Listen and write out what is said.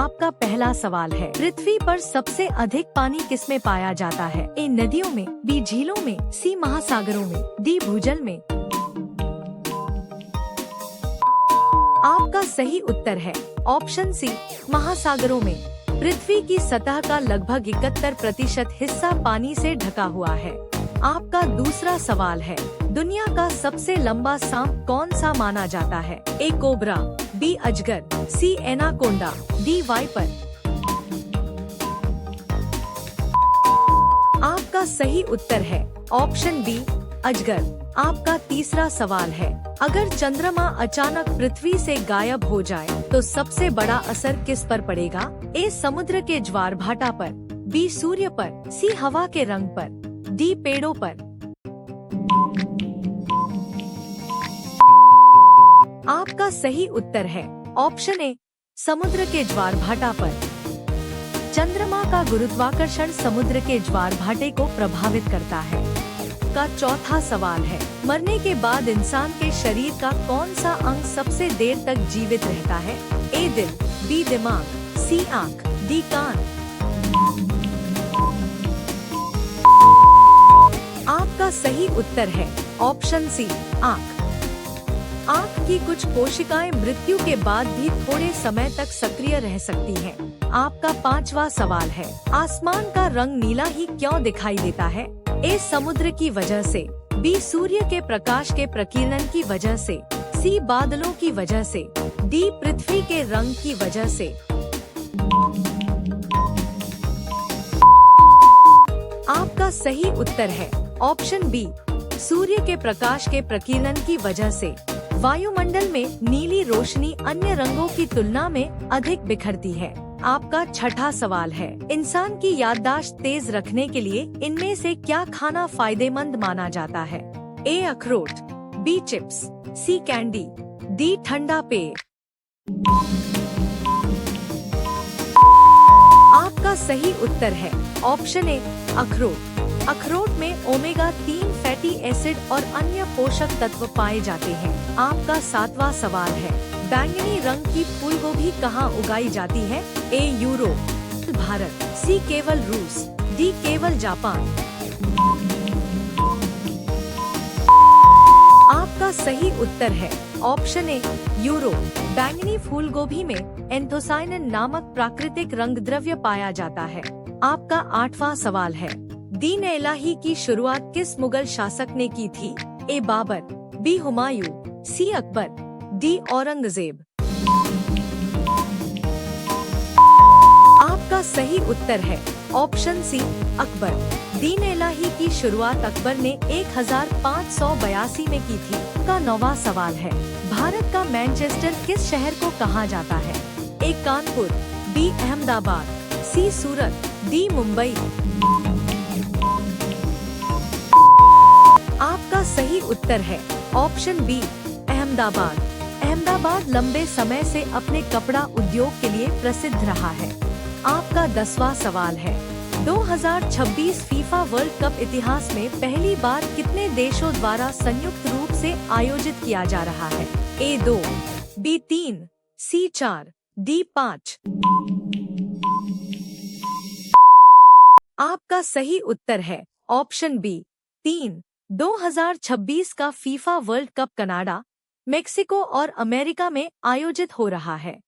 आपका पहला सवाल है, पृथ्वी पर सबसे अधिक पानी किसमें पाया जाता है? ए नदियों में, बी झीलों में, सी महासागरों में, डी भूजल में। आपका सही उत्तर है ऑप्शन सी, महासागरों में। पृथ्वी की सतह का लगभग 71% हिस्सा पानी से ढका हुआ है। आपका दूसरा सवाल है, दुनिया का सबसे लंबा सांप कौन सा माना जाता है? ए कोबरा, बी अजगर, सी एनाकोंडा, डी वाइपर। आपका सही उत्तर है ऑप्शन बी, अजगर। आपका तीसरा सवाल है, अगर चंद्रमा अचानक पृथ्वी से गायब हो जाए तो सबसे बड़ा असर किस पर पड़ेगा? ए समुद्र के ज्वार भाटा पर, बी सूर्य पर, सी हवा के रंग पर, डी पेड़ों पर। आपका सही उत्तर है ऑप्शन ए, समुद्र के ज्वार भाटा पर। चंद्रमा का गुरुत्वाकर्षण समुद्र के ज्वार भाटे को प्रभावित करता है। का चौथा सवाल है, मरने के बाद इंसान के शरीर का कौन सा अंग सबसे देर तक जीवित रहता है? ए दिल, बी दिमाग, सी आँख, डी कान। आपका सही उत्तर है ऑप्शन सी, आँख। आँख की कुछ कोशिकाएं मृत्यु के बाद भी थोड़े समय तक सक्रिय रह सकती हैं। आपका पांचवा सवाल है, आसमान का रंग नीला ही क्यों दिखाई देता है? ए समुद्र की वजह से, बी सूर्य के प्रकाश के प्रकीर्णन की वजह से, सी बादलों की वजह से, डी पृथ्वी के रंग की वजह से। आपका सही उत्तर है ऑप्शन बी, सूर्य के प्रकाश के प्रकीर्णन की वजह से। वायुमंडल में नीली रोशनी अन्य रंगों की तुलना में अधिक बिखरती है। आपका छठा सवाल है, इंसान की याददाश्त तेज रखने के लिए इनमें से क्या खाना फायदेमंद माना जाता है? ए अखरोट, बी चिप्स, सी कैंडी, डी ठंडा पेय। आपका सही उत्तर है ऑप्शन ए, अखरोट। अखरोट में ओमेगा 3 फैटी एसिड और अन्य पोषक तत्व पाए जाते हैं। आपका सातवां सवाल है, बैंगनी रंग की फूलगोभी कहाँ उगाई जाती है? ए यूरोप, भारत, सी केवल रूस, डी केवल जापान। आपका सही उत्तर है ऑप्शन ए, यूरोप। बैंगनी फूलगोभी में एंथोसायनिन नामक प्राकृतिक रंग द्रव्य पाया जाता है। आपका आठवां सवाल है, दीन इलाही की शुरुआत किस मुगल शासक ने की थी? ए बाबर, बी हुमायूं, सी अकबर, डी औरंगजेब। आपका सही उत्तर है ऑप्शन सी, अकबर। दीन इलाही की शुरुआत अकबर ने 1582 में की थी। का नौवां सवाल है, भारत का मैनचेस्टर किस शहर को कहा जाता है? ए कानपुर, बी अहमदाबाद, सी सूरत, डी मुंबई। आपका सही उत्तर है ऑप्शन बी, अहमदाबाद। अहमदाबाद लंबे समय से अपने कपड़ा उद्योग के लिए प्रसिद्ध रहा है। आपका 10वां सवाल है, 2026 फीफा वर्ल्ड कप इतिहास में पहली बार कितने देशों द्वारा संयुक्त रूप से आयोजित किया जा रहा है? ए 2, बी 3, सी 4, डी 5। आपका सही उत्तर है ऑप्शन बी, 3। 2026 का FIFA world cup Canada, Mexico और अमेरिका में आयोजित हो रहा है।